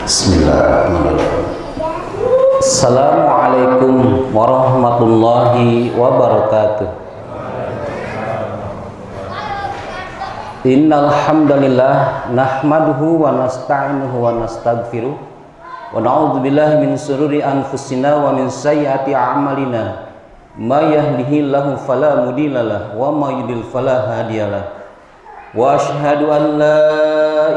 Bismillahirrahmanirrahim. Assalamualaikum warahmatullahi wabarakatuh. Innal hamdalillah nahmaduhu wa nasta'inuhu wa nastaghfiruh wa na'udzu billahi min shururi anfusina wa min sayyiati a'malina. May yahdihillahu fala mudhillalah wa may yudlil fala hadiyalah. Wa asyhadu an la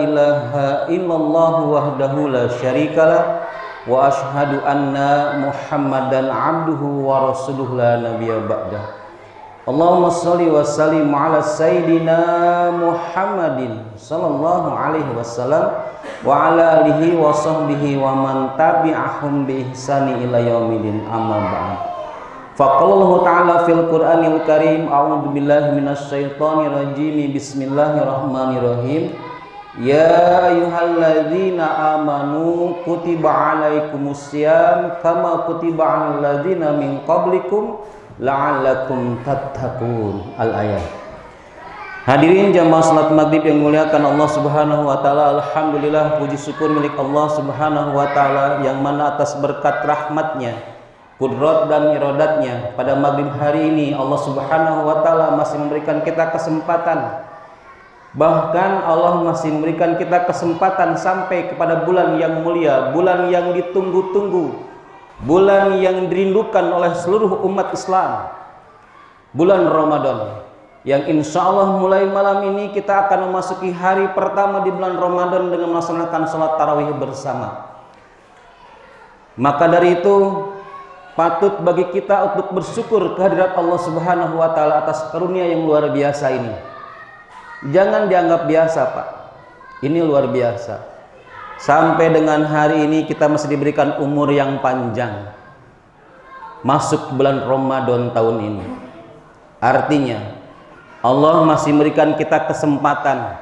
ilaha illallah wahdahu la syarikalah wa asyhadu anna Muhammadan abduhu wa rasuluhu la nabiyya ba'dah. Allahumma shalli wa sallim ala sayyidina Muhammadin sallallahu alaihi wasallam wa ala alihi wa sahbihi wa man tabi'ahum bi ihsani ila yaumil amma ba'd. Faqala ta'ala fil Qur'anil Karim, a'udzu billahi minasy syaithanir rajim. Bismillahirrahmanirrahim. Ya ayyuhalladzina amanu kutiba 'alaikumus syiyam kama kutiba 'alal ladzina min qablikum la'allakum tattaqun. Al-ayat. Hadirin jamaah salat maghrib yang dimuliakan Allah Subhanahu wa taala, alhamdulillah puji syukur milik Allah Subhanahu wa taala yang mana atas berkat rahmatnya, qudrat dan iradatnya pada maghrib hari ini Allah Subhanahu wa taala masih memberikan kita kesempatan. Bahkan Allah masih memberikan kita kesempatan sampai kepada bulan yang mulia, bulan yang ditunggu-tunggu, bulan yang dirindukan oleh seluruh umat Islam, bulan Ramadan, yang insya Allah mulai malam ini kita akan memasuki hari pertama di bulan Ramadan dengan melaksanakan sholat tarawih bersama. Maka dari itu patut bagi kita untuk bersyukur kehadirat Allah Subhanahu wa taala atas karunia yang luar biasa ini. Jangan dianggap biasa, Pak. Ini luar biasa. Sampai dengan hari ini kita masih diberikan umur yang panjang. Masuk bulan Ramadan tahun ini. Artinya Allah masih memberikan kita kesempatan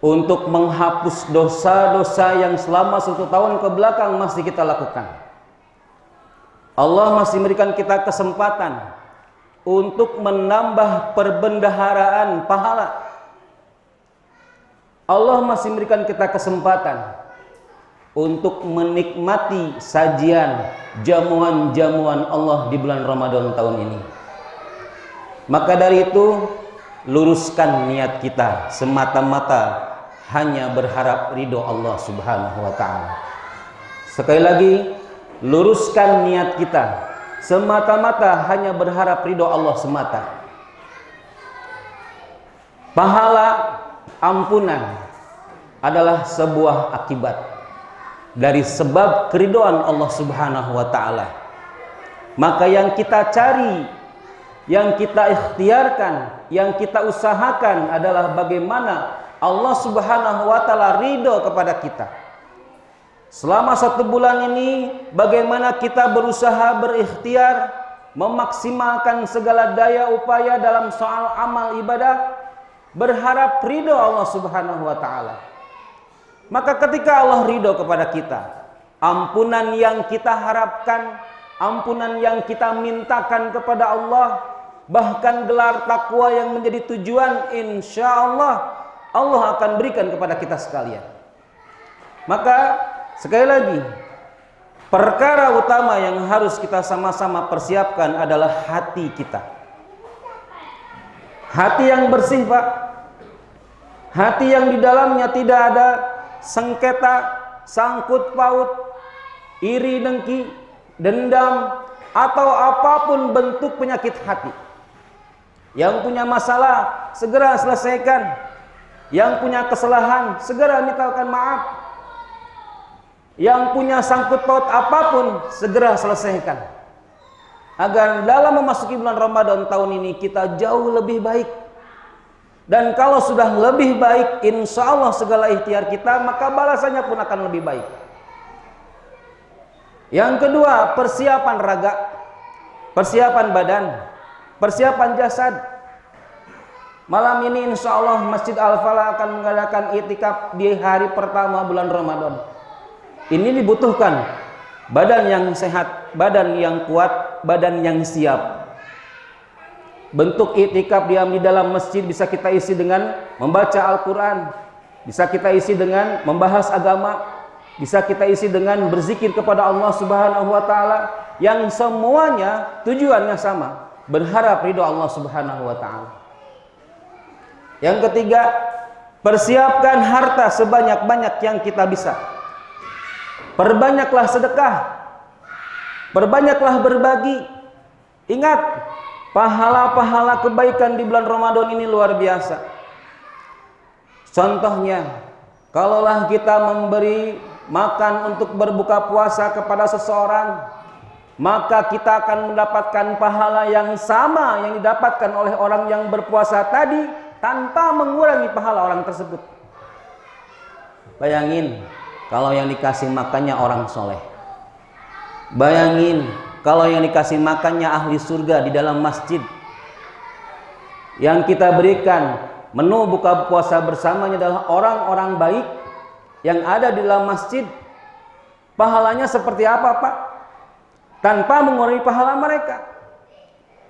untuk menghapus dosa-dosa yang selama 1 tahun ke belakang masih kita lakukan. Allah masih memberikan kita kesempatan untuk menambah perbendaharaan pahala. Allah masih memberikan kita kesempatan untuk menikmati sajian jamuan-jamuan Allah di bulan Ramadan tahun ini. Maka dari itu, luruskan niat kita semata-mata hanya berharap ridho Allah Subhanahu wa taala. Sekali lagi, luruskan niat kita semata-mata hanya berharap ridho Allah semata. Pahala ampunan adalah sebuah akibat dari sebab keridhaan Allah Subhanahu wa taala. Maka yang kita cari, yang kita ikhtiarkan, yang kita usahakan adalah bagaimana Allah Subhanahu wa taala ridho kepada kita. Selama 1 bulan ini, bagaimana kita berusaha berikhtiar, memaksimalkan segala daya upaya dalam soal amal ibadah, berharap ridho Allah Subhanahu wa taala. Maka ketika Allah ridho kepada kita, ampunan yang kita harapkan, ampunan yang kita mintakan kepada Allah, bahkan gelar takwa yang menjadi tujuan, insya Allah Allah akan berikan kepada kita sekalian. Maka sekali lagi, perkara utama yang harus kita sama-sama persiapkan adalah hati kita. Hati yang bersih, Pak. Hati yang di dalamnya tidak ada sengketa, sangkut paut, iri dengki, dendam, atau apapun bentuk penyakit hati. Yang punya masalah, segera selesaikan. Yang punya kesalahan, segera mintakan maaf. Yang punya sangkut paut apapun, segera selesaikan. Agar dalam memasuki bulan Ramadan tahun ini kita jauh lebih baik. Dan kalau sudah lebih baik, insya Allah segala ikhtiar kita, maka balasannya pun akan lebih baik. Yang kedua, persiapan raga, persiapan badan, persiapan jasad. Malam ini insya Allah Masjid Al-Falah akan mengadakan i'tikaf di hari pertama bulan Ramadan. Ini dibutuhkan badan yang sehat, badan yang kuat, badan yang siap. Bentuk i'tikaf diam di dalam masjid bisa kita isi dengan membaca Al-Quran, bisa kita isi dengan membahas agama, bisa kita isi dengan berzikir kepada Allah Subhanahu wa taala, yang semuanya tujuannya sama, berharap ridho Allah Subhanahu wa taala. Yang ketiga, persiapkan harta sebanyak-banyak yang kita bisa. Perbanyaklah sedekah, perbanyaklah berbagi. Ingat, pahala-pahala kebaikan di bulan Ramadan ini luar biasa. Contohnya, kalaulah kita memberi makan untuk berbuka puasa kepada seseorang, maka kita akan mendapatkan pahala yang sama yang didapatkan oleh orang yang berpuasa tadi, tanpa mengurangi pahala orang tersebut. Bayangin kalau yang dikasih makannya orang soleh. Bayangin kalau yang dikasih makannya ahli surga di dalam masjid. Yang kita berikan menu buka puasa bersamanya adalah orang-orang baik yang ada di dalam masjid. Pahalanya seperti apa, Pak? Tanpa mengurangi pahala mereka.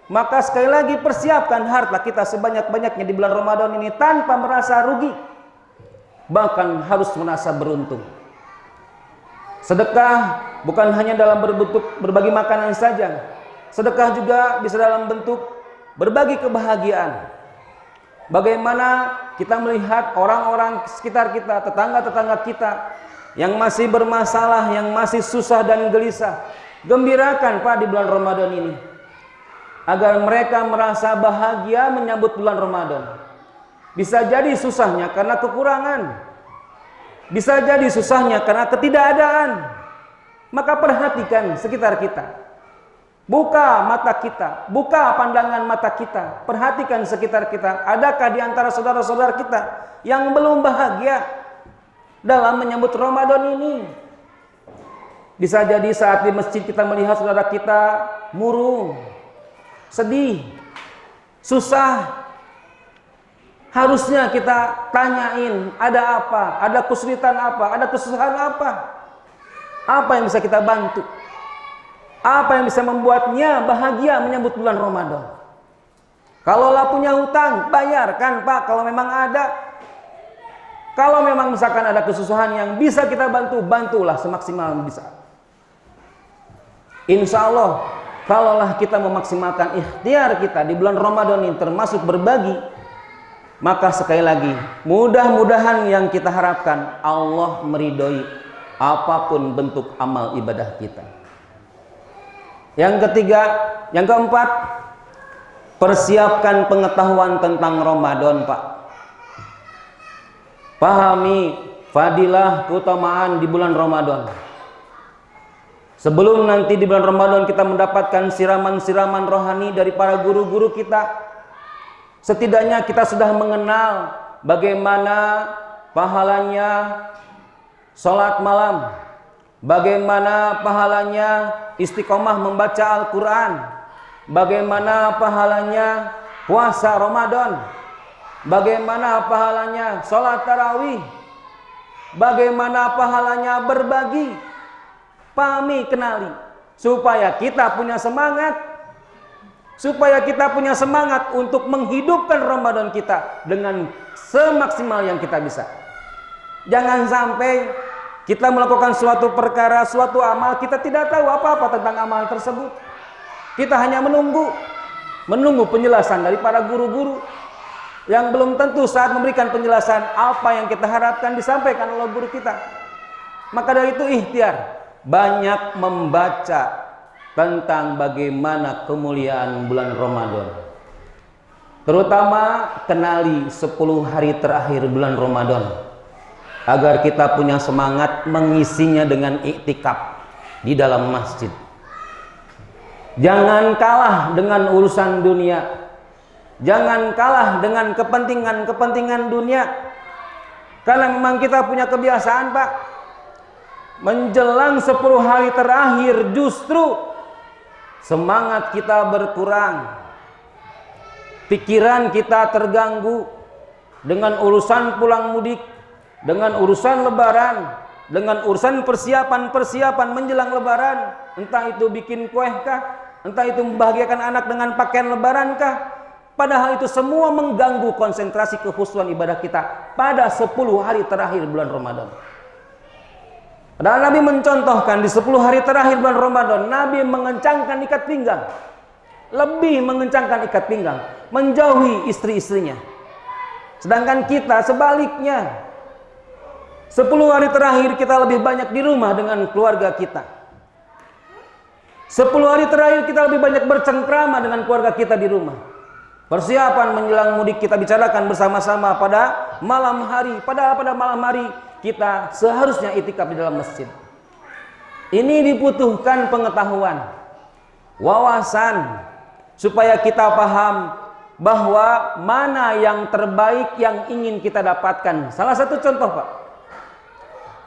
Maka sekali lagi, persiapkan harta kita sebanyak-banyaknya di bulan Ramadan ini tanpa merasa rugi, bahkan harus merasa beruntung. Sedekah bukan hanya dalam berbentuk berbagi makanan saja. Sedekah juga bisa dalam bentuk berbagi kebahagiaan. Bagaimana kita melihat orang-orang sekitar kita, tetangga-tetangga kita yang masih bermasalah, yang masih susah dan gelisah. Gembirakan, Pak, di bulan Ramadan ini, agar mereka merasa bahagia menyambut bulan Ramadan. Bisa jadi susahnya karena kekurangan, bisa jadi susahnya karena ketidakadaan. Maka perhatikan sekitar kita, buka mata kita, buka pandangan mata kita, perhatikan sekitar kita. Adakah di antara saudara-saudara kita yang belum bahagia dalam menyambut Ramadan ini? Bisa jadi saat di masjid kita melihat saudara kita murung, sedih, susah. Harusnya kita tanyain, ada apa? Ada kesulitan apa? Ada kesusahan apa? Apa yang bisa kita bantu? Apa yang bisa membuatnya bahagia menyambut bulan Ramadan? Kalaulah punya hutang, bayarkan, Pak, kalau memang ada. Kalau memang misalkan ada kesusahan yang bisa kita bantu, bantulah semaksimal yang bisa. Insya Allah, kalaulah kita memaksimalkan ikhtiar kita di bulan Ramadan ini termasuk berbagi, maka sekali lagi, mudah-mudahan yang kita harapkan, Allah meridhoi apapun bentuk amal ibadah kita. Yang ketiga, yang keempat, persiapkan pengetahuan tentang Ramadan, Pak. Pahami fadilah keutamaan di bulan Ramadan. Sebelum nanti di bulan Ramadan kita mendapatkan siraman-siraman rohani dari para guru-guru kita, setidaknya kita sudah mengenal bagaimana pahalanya sholat malam, bagaimana pahalanya istiqomah membaca Al-Quran, bagaimana pahalanya puasa Ramadan, bagaimana pahalanya sholat tarawih, bagaimana pahalanya berbagi. Pahami, kenali, supaya kita punya semangat, supaya kita punya semangat untuk menghidupkan Ramadan kita dengan semaksimal yang kita bisa. Jangan sampai kita melakukan suatu perkara, suatu amal, kita tidak tahu apa-apa tentang amal tersebut. Kita hanya menunggu penjelasan dari para guru-guru yang belum tentu saat memberikan penjelasan apa yang kita harapkan disampaikan oleh guru kita. Maka dari itu ikhtiar, banyak membaca tentang bagaimana kemuliaan bulan Ramadan. Terutama kenali 10 hari terakhir bulan Ramadan, agar kita punya semangat mengisinya dengan iktikaf di dalam masjid. Jangan kalah dengan urusan dunia, jangan kalah dengan kepentingan dunia. Karena memang kita punya kebiasaan, Pak, menjelang 10 hari terakhir justru semangat kita berkurang, pikiran kita terganggu dengan urusan pulang mudik, dengan urusan lebaran, dengan urusan persiapan menjelang lebaran. Entah itu bikin kue kah, entah itu membahagiakan anak dengan pakaian lebaran kah, Padahal itu semua mengganggu konsentrasi kekhusyuan ibadah kita pada 10 hari terakhir bulan Ramadan. Padahal Nabi mencontohkan di 10 hari terakhir bulan Ramadan, Nabi mengencangkan ikat pinggang. Lebih mengencangkan ikat pinggang, menjauhi istri-istrinya. Sedangkan kita sebaliknya, 10 hari terakhir kita lebih banyak di rumah dengan keluarga kita. 10 hari terakhir kita lebih banyak bercengkrama dengan keluarga kita di rumah. Persiapan menjelang mudik kita bicarakan bersama-sama pada malam hari. Padahal pada malam hari kita seharusnya itikaf di dalam masjid. Ini dibutuhkan pengetahuan, wawasan, supaya kita paham bahwa mana yang terbaik yang ingin kita dapatkan. Salah satu contoh, Pak,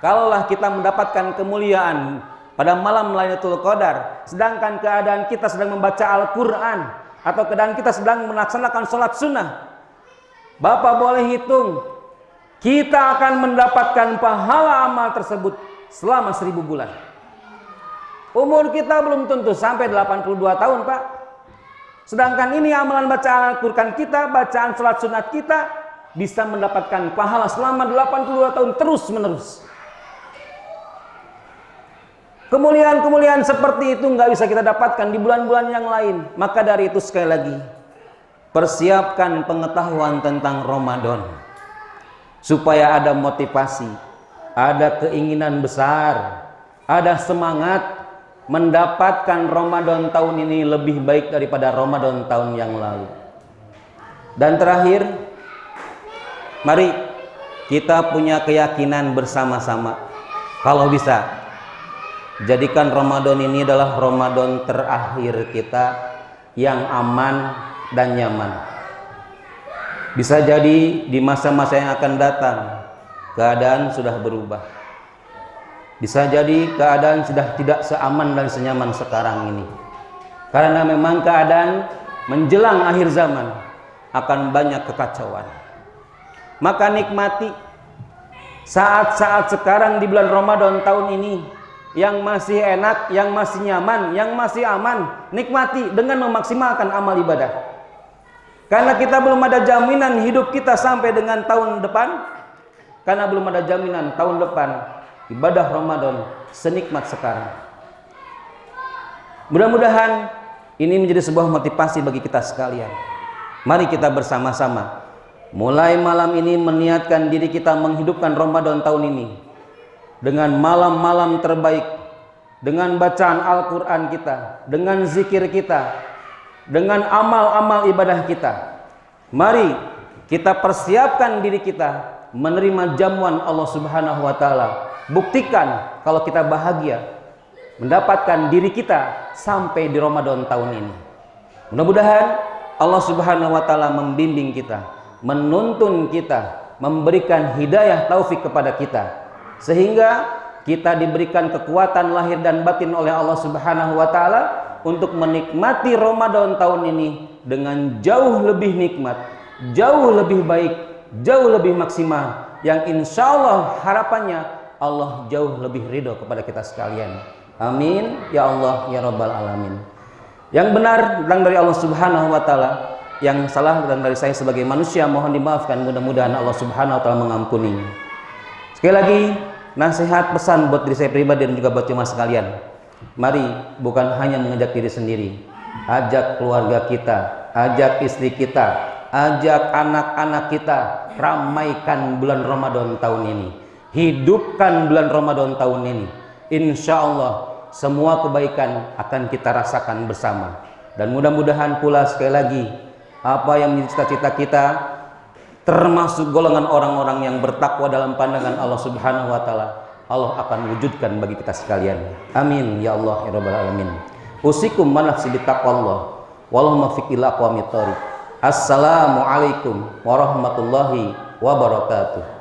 kalaulah kita mendapatkan kemuliaan pada malam Lailatul Qadar, sedangkan keadaan kita sedang membaca Al-Quran, atau keadaan kita sedang melaksanakan sholat sunnah, Bapak boleh hitung, kita akan mendapatkan pahala amal tersebut selama 1000 bulan. Umur kita belum tentu sampai 82 tahun, Pak. Sedangkan ini amalan bacaan Al-Quran kita, bacaan sholat sunat kita, bisa mendapatkan pahala selama 82 tahun terus menerus. Kemuliaan-kemuliaan seperti itu nggak bisa kita dapatkan di bulan-bulan yang lain. Maka dari itu sekali lagi, persiapkan pengetahuan tentang Ramadan supaya ada motivasi, ada keinginan besar, ada semangat mendapatkan Ramadan tahun ini lebih baik daripada Ramadan tahun yang lalu. Dan terakhir, mari kita punya keyakinan bersama-sama, kalau bisa jadikan Ramadan ini adalah Ramadan terakhir kita yang aman dan nyaman. Bisa jadi di masa-masa yang akan datang keadaan sudah berubah. Bisa jadi keadaan sudah tidak seaman dan senyaman sekarang ini. Karena memang keadaan menjelang akhir zaman akan banyak kekacauan. Maka nikmati saat-saat sekarang di bulan Ramadan tahun ini, yang masih enak, yang masih nyaman, yang masih aman, nikmati dengan memaksimalkan amal ibadah. Karena kita belum ada jaminan hidup kita sampai dengan tahun depan. Karena belum ada jaminan tahun depan ibadah Ramadan senikmat sekarang. Mudah-mudahan ini menjadi sebuah motivasi bagi kita sekalian. Mari kita bersama-sama mulai malam ini meniatkan diri kita menghidupkan Ramadan tahun ini dengan malam-malam terbaik, dengan bacaan Al-Quran kita, dengan zikir kita, dengan amal-amal ibadah kita. Mari kita persiapkan diri kita menerima jamuan Allah Subhanahu wa Ta'ala. Buktikan kalau kita bahagia mendapatkan diri kita sampai di Ramadan tahun ini. Mudah-mudahan Allah Subhanahu wa Ta'ala membimbing kita, menuntun kita, memberikan hidayah taufik kepada kita, sehingga kita diberikan kekuatan lahir dan batin oleh Allah Subhanahu wa Ta'ala untuk menikmati Ramadan tahun ini dengan jauh lebih nikmat, jauh lebih baik, jauh lebih maksimal, yang insya Allah harapannya Allah jauh lebih ridho kepada kita sekalian. Amin ya Allah ya Rabbal Alamin. Yang benar datang dari Allah Subhanahu wa Ta'ala, yang salah datang dari saya sebagai manusia, mohon dimaafkan. Mudah-mudahan Allah Subhanahu wa Ta'ala mengampuni. Sekali lagi, nasihat pesan buat diri saya pribadi dan juga buat jemaah sekalian. Mari bukan hanya mengajak diri sendiri, ajak keluarga kita, ajak istri kita, ajak anak-anak kita, ramaikan bulan Ramadan tahun ini, hidupkan bulan Ramadan tahun ini. Insya Allah semua kebaikan akan kita rasakan bersama. Dan mudah-mudahan pula sekali lagi, apa yang menjadi cita-cita kita, termasuk golongan orang-orang yang bertakwa dalam pandangan Allah Subhanahu wa Ta'ala, Allah akan wujudkan bagi kita sekalian. Amin ya Allah ya Rabbal Alamin. Usikum manafsi bitaqwallah wallahu muwaffiq ila aqwamit thoriq. Assalamualaikum warahmatullahi wabarakatuh.